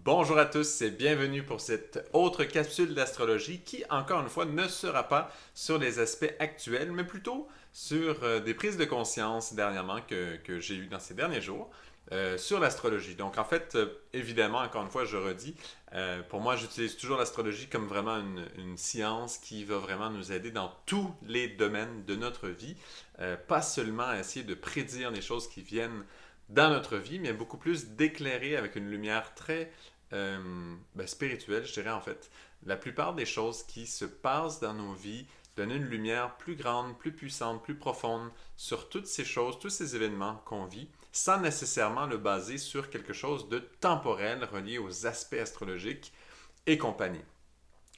Bonjour à tous et bienvenue pour cette autre capsule d'astrologie qui, encore une fois, ne sera pas sur les aspects actuels, mais plutôt sur des prises de conscience dernièrement que j'ai eues dans ces derniers jours sur l'astrologie. Donc, en fait, évidemment, encore une fois, je redis, pour moi, j'utilise toujours l'astrologie comme vraiment une science qui va vraiment nous aider dans tous les domaines de notre vie, pas seulement à essayer de prédire les choses qui viennent dans notre vie, mais beaucoup plus d'éclairer avec une lumière très spirituelle, je dirais en fait. La plupart des choses qui se passent dans nos vies donnent une lumière plus grande, plus puissante, plus profonde sur toutes ces choses, tous ces événements qu'on vit, sans nécessairement le baser sur quelque chose de temporel relié aux aspects astrologiques et compagnie.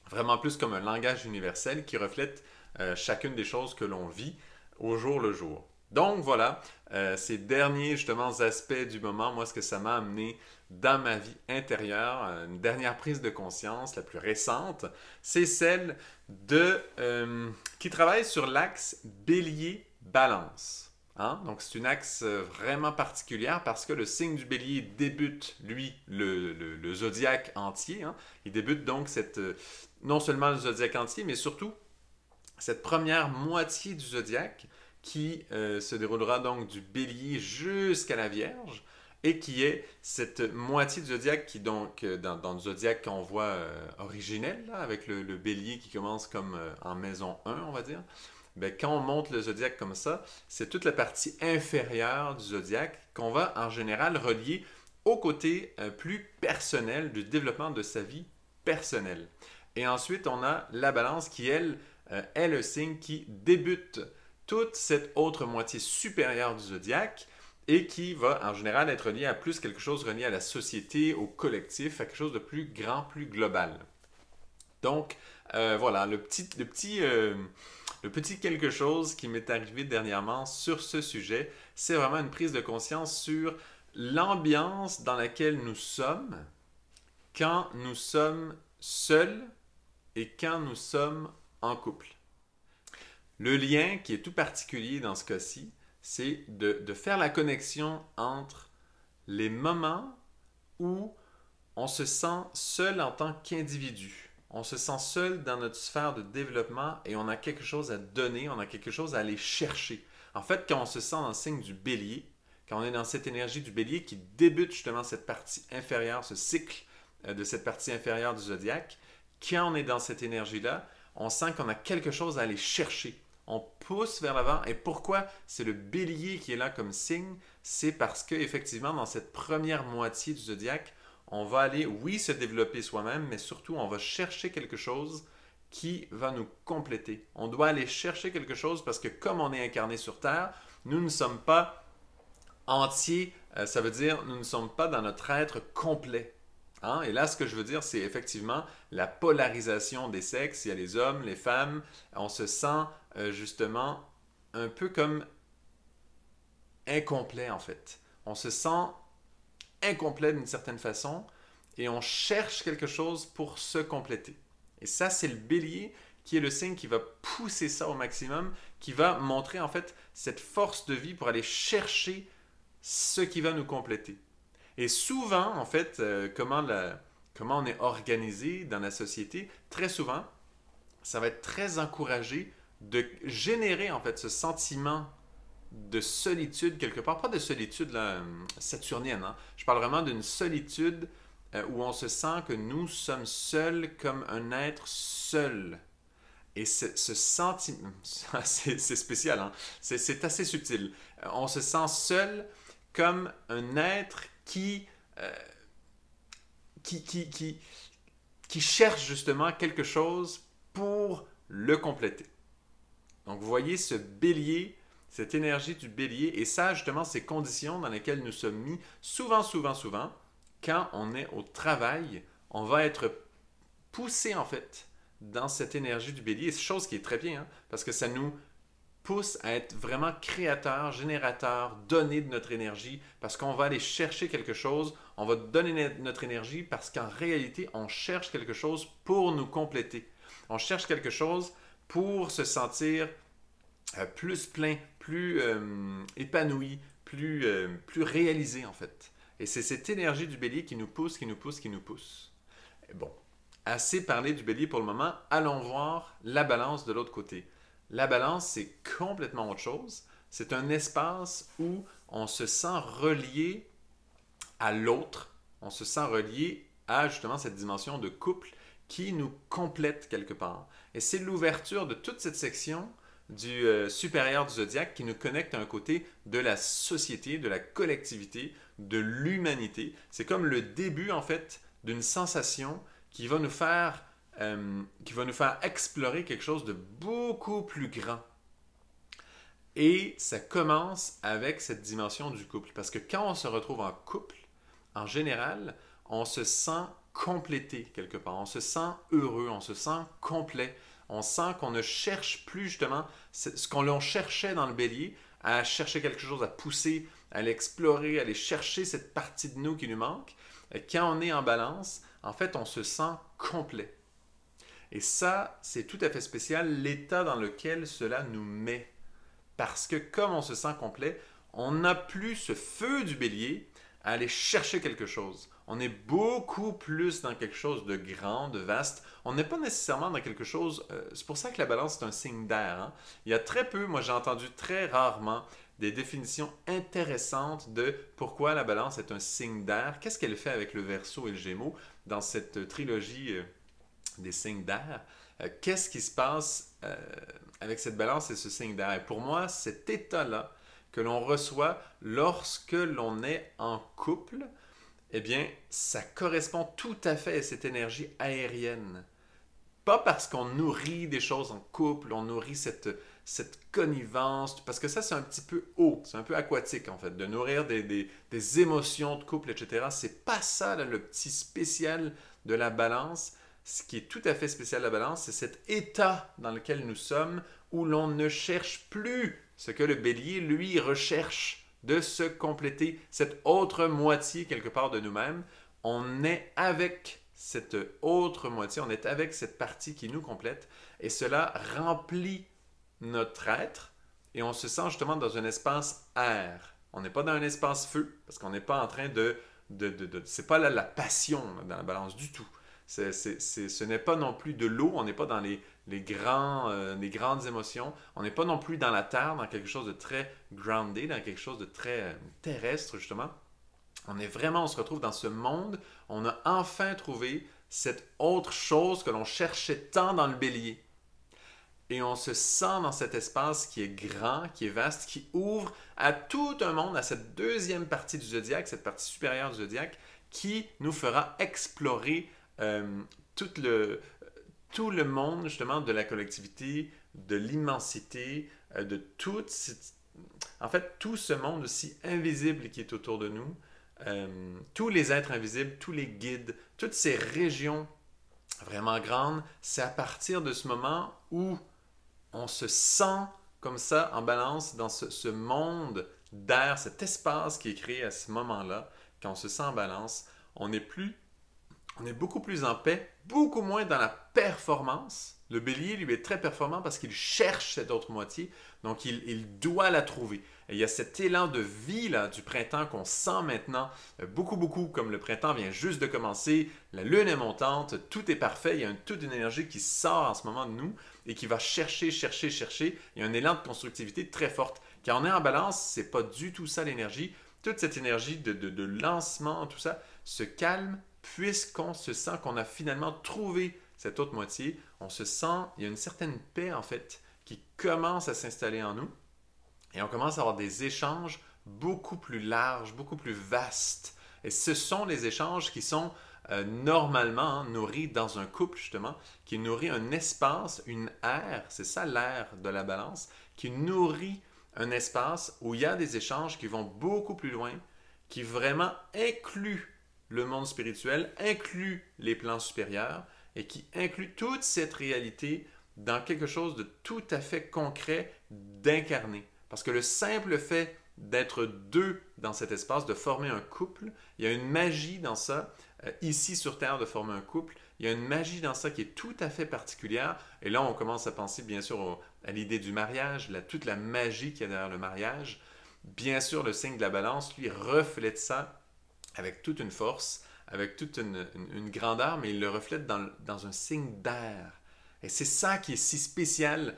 Vraiment plus comme un langage universel qui reflète chacune des choses que l'on vit au jour le jour. Donc voilà, ces derniers justement aspects du moment, moi ce que ça m'a amené dans ma vie intérieure, une dernière prise de conscience, la plus récente, c'est celle qui travaille sur l'axe bélier-balance. Hein? Donc c'est une axe vraiment particulière parce que le signe du bélier débute, lui, le zodiaque entier. Hein? Il débute donc non seulement le zodiaque entier, mais surtout cette première moitié du zodiaque qui se déroulera donc du bélier jusqu'à la Vierge et qui est cette moitié du zodiaque qui donc dans le zodiaque qu'on voit originel là, avec le bélier qui commence comme en maison 1 on va dire. Ben, quand on monte le zodiaque comme ça, c'est toute la partie inférieure du zodiaque qu'on va en général relier au côté plus personnel du développement de sa vie personnelle. Et ensuite, on a la balance qui, elle, est le signe qui débute toute cette autre moitié supérieure du zodiaque et qui va en général être lié à plus quelque chose relié à la société, au collectif, à quelque chose de plus grand, plus global. Donc, voilà, le petit quelque chose qui m'est arrivé dernièrement sur ce sujet, c'est vraiment une prise de conscience sur l'ambiance dans laquelle nous sommes quand nous sommes seuls et quand nous sommes en couple. Le lien qui est tout particulier dans ce cas-ci, c'est de faire la connexion entre les moments où on se sent seul en tant qu'individu. On se sent seul dans notre sphère de développement et on a quelque chose à donner, on a quelque chose à aller chercher. En fait, quand on se sent dans le signe du bélier, quand on est dans cette énergie du bélier qui débute justement cette partie inférieure, ce cycle de cette partie inférieure du zodiaque, quand on est dans cette énergie-là, on sent qu'on a quelque chose à aller chercher. On pousse vers l'avant. Et pourquoi c'est le bélier qui est là comme signe? C'est parce qu'effectivement, dans cette première moitié du zodiaque, on va aller, oui, se développer soi-même, mais surtout, on va chercher quelque chose qui va nous compléter. On doit aller chercher quelque chose parce que comme on est incarné sur Terre, nous ne sommes pas entiers. Ça veut dire nous ne sommes pas dans notre être complet. Hein? Et là, ce que je veux dire, c'est effectivement la polarisation des sexes. Il y a les hommes, les femmes. On se sent justement un peu comme incomplet en fait. On se sent incomplet d'une certaine façon et on cherche quelque chose pour se compléter. Et ça, c'est le bélier qui est le signe qui va pousser ça au maximum, qui va montrer en fait cette force de vie pour aller chercher ce qui va nous compléter. Et souvent, en fait, comment on est organisé dans la société, très souvent, ça va être très encouragé de générer en fait ce sentiment de solitude quelque part, pas de solitude là, saturnienne, hein. Je parle vraiment d'une solitude où on se sent que nous sommes seuls comme un être seul. Et ce sentiment, c'est spécial, hein? C'est assez subtil. On se sent seul comme un être euh, qui, qui, qui, qui cherche justement quelque chose pour le compléter. Donc vous voyez ce bélier, cette énergie du bélier, et ça justement ces conditions dans lesquelles nous sommes mis souvent, quand on est au travail, on va être poussé en fait dans cette énergie du bélier, et c'est chose qui est très bien, hein, parce que ça nous pousse à être vraiment créateur, générateur, donner de notre énergie, parce qu'on va aller chercher quelque chose, on va donner notre énergie parce qu'en réalité, on cherche quelque chose pour nous compléter. On cherche quelque chose pour se sentir plus plein, plus épanoui, plus réalisé en fait. Et c'est cette énergie du bélier qui nous pousse, qui nous pousse, qui nous pousse. Et bon, assez parlé du bélier pour le moment. Allons voir la balance de l'autre côté. La balance, c'est complètement autre chose. C'est un espace où on se sent relié à l'autre. On se sent relié à justement cette dimension de couple qui nous complète quelque part. Et c'est l'ouverture de toute cette section du supérieur du zodiaque qui nous connecte à un côté de la société, de la collectivité, de l'humanité. C'est comme le début, en fait, d'une sensation qui va nous faire explorer quelque chose de beaucoup plus grand. Et ça commence avec cette dimension du couple. Parce que quand on se retrouve en couple, en général, on se sent complété quelque part. On se sent heureux, on se sent complet. On sent qu'on ne cherche plus justement ce qu'on cherchait dans le bélier, à chercher quelque chose, à pousser, à l'explorer, à aller chercher cette partie de nous qui nous manque. Quand on est en balance, en fait, on se sent complet. Et ça, c'est tout à fait spécial, l'état dans lequel cela nous met. Parce que comme on se sent complet, on n'a plus ce feu du bélier à aller chercher quelque chose. On est beaucoup plus dans quelque chose de grand, de vaste. On n'est pas nécessairement dans quelque chose... c'est pour ça que la balance est un signe d'air. Hein? Il y a très peu, moi j'ai entendu très rarement des définitions intéressantes de pourquoi la balance est un signe d'air. Qu'est-ce qu'elle fait avec le Verseau et le Gémeaux dans cette trilogie des signes d'air? Qu'est-ce qui se passe avec cette balance et ce signe d'air? Et pour moi, cet état-là que l'on reçoit lorsque l'on est en couple, eh bien, ça correspond tout à fait à cette énergie aérienne. Pas parce qu'on nourrit des choses en couple, on nourrit cette connivence, parce que ça, c'est un petit peu haut, c'est un peu aquatique, en fait, de nourrir des émotions de couple, etc. C'est pas ça, là, le petit spécial de la balance. Ce qui est tout à fait spécial de la balance, c'est cet état dans lequel nous sommes, où l'on ne cherche plus ce que le bélier, lui, recherche, de se compléter, cette autre moitié quelque part de nous-mêmes. On est avec cette autre moitié, on est avec cette partie qui nous complète, et cela remplit notre être, et on se sent justement dans un espace air. On n'est pas dans un espace feu, parce qu'on n'est pas en train c'est pas la passion là, dans la balance du tout. Ce n'est pas non plus de l'eau, on n'est pas dans les grandes émotions, on n'est pas non plus dans la terre, dans quelque chose de très grounded, dans quelque chose de très terrestre justement. On se retrouve dans ce monde, on a enfin trouvé cette autre chose que l'on cherchait tant dans le bélier. Et on se sent dans cet espace qui est grand, qui est vaste, qui ouvre à tout un monde, à cette deuxième partie du zodiaque, cette partie supérieure du zodiaque, qui nous fera explorer tout le monde justement de la collectivité, de l'immensité, de tout ce monde aussi invisible qui est autour de nous, tous les êtres invisibles, tous les guides, toutes ces régions vraiment grandes, c'est à partir de ce moment où on se sent comme ça en balance dans ce monde d'air, cet espace qui est créé à ce moment-là, quand on se sent en balance, on est beaucoup plus en paix, beaucoup moins dans la performance. Le bélier, lui, est très performant parce qu'il cherche cette autre moitié, donc il doit la trouver. Et il y a cet élan de vie là, du printemps qu'on sent maintenant, beaucoup, comme le printemps vient juste de commencer, la lune est montante, tout est parfait, il y a toute une énergie qui sort en ce moment de nous et qui va chercher. Il y a un élan de constructivité très forte. Quand on est en balance, c'est pas du tout ça l'énergie. Toute cette énergie de lancement, tout ça, se calme puisqu'on se sent qu'on a finalement trouvé cette autre moitié. On se sent, il y a une certaine paix en fait qui commence à s'installer en nous et on commence à avoir des échanges beaucoup plus larges, beaucoup plus vastes. Et ce sont les échanges qui sont normalement nourris dans un couple justement, qui nourrit un espace, une aire, c'est ça l'aire de la balance, qui nourrit un espace où il y a des échanges qui vont beaucoup plus loin, qui vraiment incluent le monde spirituel, inclut les plans supérieurs et qui inclut toute cette réalité dans quelque chose de tout à fait concret, d'incarner. Parce que le simple fait d'être deux dans cet espace, de former un couple, il y a une magie dans ça, ici sur Terre, de former un couple, il y a une magie dans ça qui est tout à fait particulière. Et là, on commence à penser bien sûr à l'idée du mariage, toute la magie qu'il y a derrière le mariage. Bien sûr, le signe de la balance, lui, reflète ça avec toute une force, avec toute une grandeur, mais il le reflète dans un signe d'air. Et c'est ça qui est si spécial,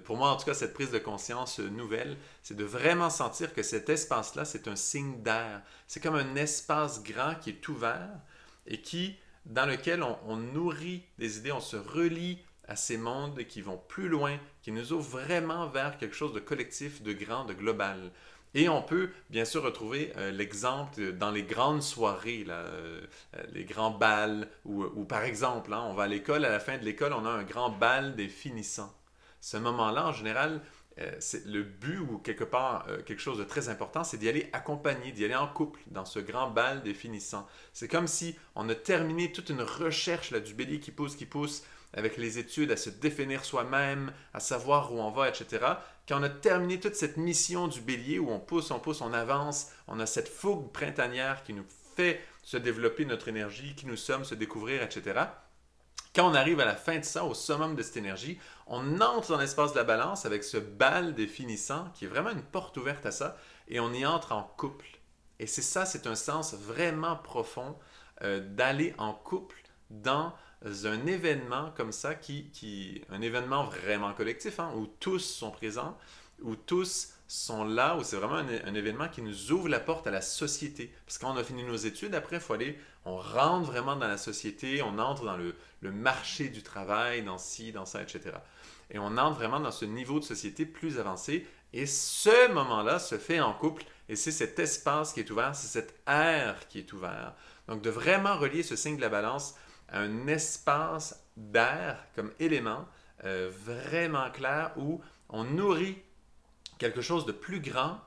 pour moi en tout cas, cette prise de conscience nouvelle, c'est de vraiment sentir que cet espace-là, c'est un signe d'air. C'est comme un espace grand qui est ouvert et dans lequel on nourrit des idées, on se relie à ces mondes qui vont plus loin, qui nous ouvrent vraiment vers quelque chose de collectif, de grand, de global. Et on peut bien sûr retrouver l'exemple dans les grandes soirées, là, les grands bals, ou par exemple, hein, on va à l'école, à la fin de l'école, on a un grand bal des finissants. Ce moment-là, en général, c'est le but ou quelque part quelque chose de très important, c'est d'y aller accompagné, d'y aller en couple dans ce grand bal des finissants. C'est comme si on a terminé toute une recherche là, du bélier qui pousse, avec les études, à se définir soi-même, à savoir où on va, etc. Quand on a terminé toute cette mission du bélier où on pousse, on avance, on a cette fougue printanière qui nous fait se développer notre énergie, qui nous sommes, se découvrir, etc. Quand on arrive à la fin de ça, au summum de cette énergie, on entre dans l'espace de la balance avec ce bal définissant qui est vraiment une porte ouverte à ça et on y entre en couple. Et c'est ça, c'est un sens vraiment profond d'aller en couple dans un événement comme ça, un événement vraiment collectif, hein, où tous sont présents, où tous sont là, où c'est vraiment un événement qui nous ouvre la porte à la société. Parce que quand on a fini nos études, après, il faut aller, on rentre vraiment dans la société, on entre dans le marché du travail, dans ci, dans ça, etc. Et on entre vraiment dans ce niveau de société plus avancé. Et ce moment-là se fait en couple, et c'est cet espace qui est ouvert, c'est cette aire qui est ouvert. Donc, de vraiment relier ce signe de la balance à un espace d'air comme élément vraiment clair où on nourrit quelque chose de plus grand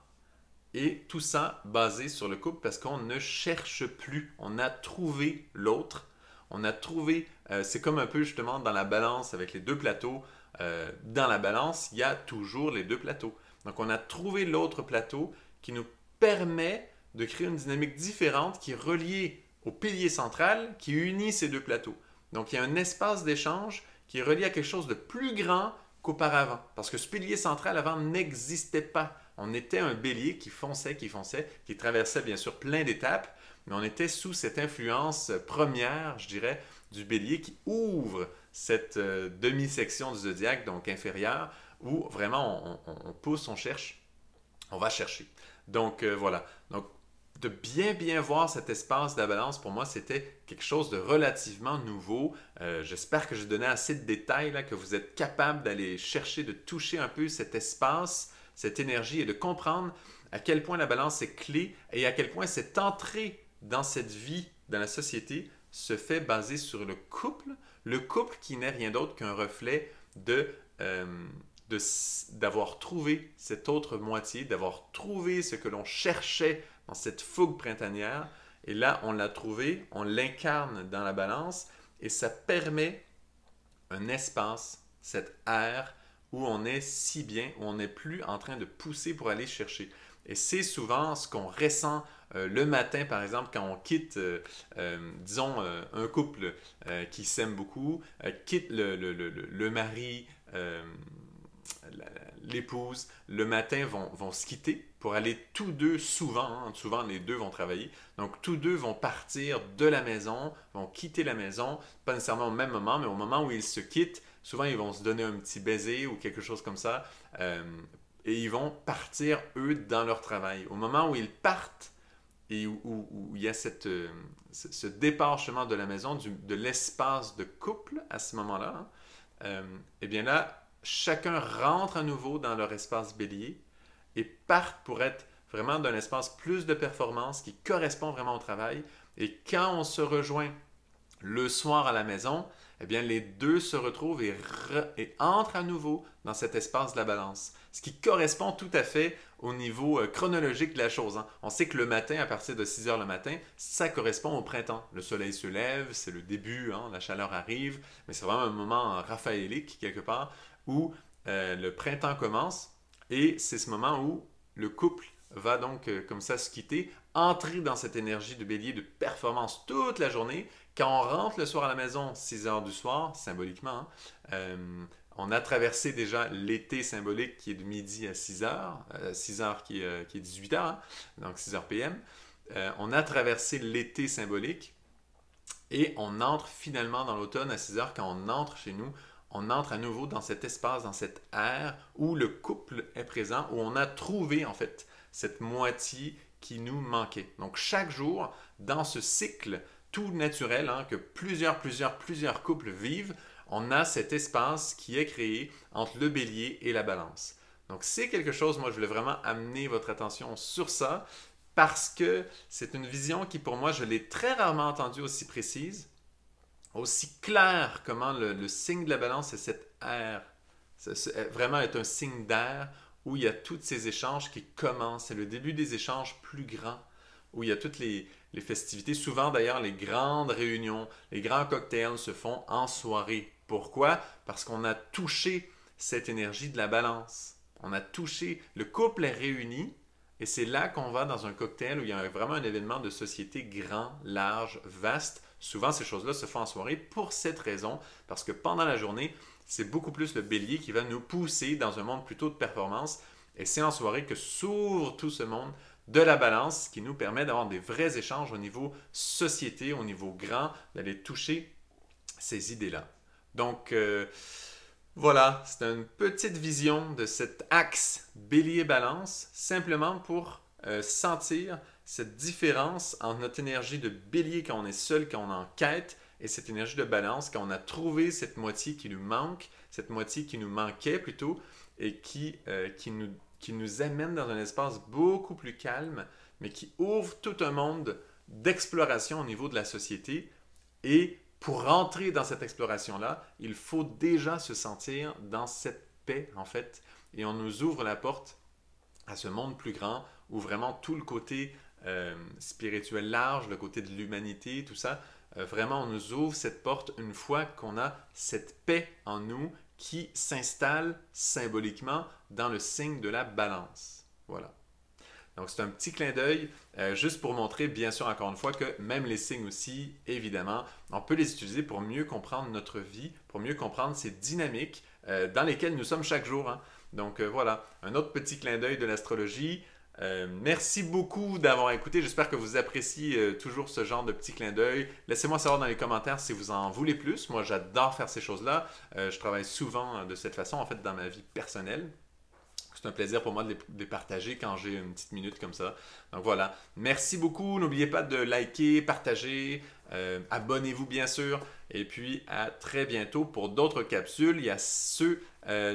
et tout ça basé sur le couple parce qu'on ne cherche plus. On a trouvé l'autre. On a trouvé, c'est comme un peu justement dans la balance avec les deux plateaux. Dans la balance, il y a toujours les deux plateaux. Donc on a trouvé l'autre plateau qui nous permet de créer une dynamique différente qui est reliée au pilier central qui unit ces deux plateaux. Donc il y a un espace d'échange qui est relié à quelque chose de plus grand qu'auparavant. Parce que ce pilier central avant n'existait pas. On était un bélier qui fonçait, qui traversait bien sûr plein d'étapes, mais on était sous cette influence première, je dirais, du bélier qui ouvre cette demi-section du zodiaque, donc inférieure, où vraiment on pousse, on cherche, on va chercher. Donc voilà. Donc de bien voir cet espace de la balance, pour moi, c'était quelque chose de relativement nouveau. J'espère que j'ai donné assez de détails, là, que vous êtes capable d'aller chercher, de toucher un peu cet espace, cette énergie et de comprendre à quel point la balance est clé et à quel point cette entrée dans cette vie, dans la société, se fait baser sur le couple qui n'est rien d'autre qu'un reflet d'avoir trouvé cette autre moitié, d'avoir trouvé ce que l'on cherchait dans cette fougue printanière. Et là, on l'a trouvé, on l'incarne dans la balance et ça permet un espace, cette ère où on est si bien, où on n'est plus en train de pousser pour aller chercher. Et c'est souvent ce qu'on ressent le matin, par exemple, quand on quitte, disons, un couple qui s'aime beaucoup, quitte le mari, l'épouse, le matin vont se quitter pour aller tous deux, souvent les deux vont travailler, donc tous deux vont partir de la maison, vont quitter la maison, pas nécessairement au même moment, mais au moment où ils se quittent, souvent ils vont se donner un petit baiser ou quelque chose comme ça, et ils vont partir, eux, dans leur travail. Au moment où ils partent, et où il y a ce département de la maison, de l'espace de couple à ce moment-là, et bien là, chacun rentre à nouveau dans leur espace bélier et partent pour être vraiment d'un espace plus de performance qui correspond vraiment au travail. Et quand on se rejoint le soir à la maison, eh bien les deux se retrouvent et entrent à nouveau dans cet espace de la balance. Ce qui correspond tout à fait au niveau chronologique de la chose. Hein. On sait que le matin, à partir de 6 heures le matin, ça correspond au printemps. Le soleil se lève, c'est le début, hein, la chaleur arrive, mais c'est vraiment un moment raphaélique quelque part où le printemps commence et c'est ce moment où le couple va donc comme ça se quitter, entrer dans cette énergie de bélier de performance toute la journée. Quand on rentre le soir à la maison, 6 heures du soir, symboliquement, on a traversé déjà l'été symbolique qui est de midi à 6 heures, 6 heures qui est 18 heures, hein, donc 6 heures PM. on a traversé l'été symbolique et on entre finalement dans l'automne à 6 heures. Quand on entre chez nous, on entre à nouveau dans cet espace, dans cette ère où le couple est présent, où on a trouvé en fait cette moitié qui nous manquait. Donc chaque jour, dans ce cycle tout naturel que plusieurs couples vivent, on a cet espace qui est créé entre le bélier et la balance. Donc c'est quelque chose, moi je voulais vraiment amener votre attention sur ça parce que c'est une vision qui pour moi, je l'ai très rarement entendue aussi précise, aussi claire comment le signe de la balance est cette ère, vraiment est un signe d'air où il y a tous ces échanges qui commencent. C'est le début des échanges plus grands, où il y a toutes les festivités. Souvent d'ailleurs, les grandes réunions, les grands cocktails se font en soirée. Pourquoi? Parce qu'on a touché cette énergie de la balance. On a touché, le couple est réuni et c'est là qu'on va dans un cocktail où il y a vraiment un événement de société grand, large, vaste. Souvent, ces choses-là se font en soirée pour cette raison, parce que pendant la journée, c'est beaucoup plus le bélier qui va nous pousser dans un monde plutôt de performance. Et c'est en soirée que s'ouvre tout ce monde de la balance qui nous permet d'avoir des vrais échanges au niveau société, au niveau grand, d'aller toucher ces idées-là. Donc, voilà, c'est une petite vision de cet axe bélier-balance, simplement pour sentir cette différence entre notre énergie de bélier quand on est seul, quand on est en quête, et cette énergie de balance quand on a trouvé cette moitié qui nous manque, cette moitié qui nous manquait plutôt, et qui nous amène dans un espace beaucoup plus calme, mais qui ouvre tout un monde d'exploration au niveau de la société. Et pour rentrer dans cette exploration-là, il faut déjà se sentir dans cette paix, en fait. Et on nous ouvre la porte à ce monde plus grand, où vraiment tout le côté spirituel large, le côté de l'humanité, tout ça, vraiment on nous ouvre cette porte une fois qu'on a cette paix en nous qui s'installe symboliquement dans le signe de la balance. Voilà. Donc c'est un petit clin d'œil, juste pour montrer, bien sûr, encore une fois, que même les signes aussi, évidemment, on peut les utiliser pour mieux comprendre notre vie, pour mieux comprendre ces dynamiques dans lesquelles nous sommes chaque jour. Donc voilà, un autre petit clin d'œil de l'astrologie. Merci beaucoup d'avoir écouté. J'espère que vous appréciez toujours ce genre de petits clins d'œil. Laissez-moi savoir dans les commentaires si vous en voulez plus. Moi, j'adore faire ces choses-là. Je travaille souvent de cette façon, en fait, dans ma vie personnelle. C'est un plaisir pour moi de les partager quand j'ai une petite minute comme ça. Donc voilà, merci beaucoup. N'oubliez pas de liker, partager, abonnez-vous bien sûr. Et puis à très bientôt pour d'autres capsules. Il y a ceux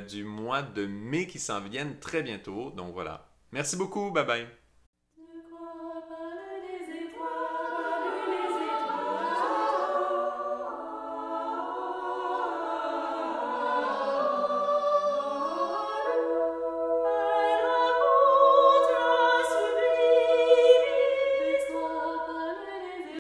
du mois de mai qui s'en viennent très bientôt. Donc voilà, merci beaucoup, bye bye.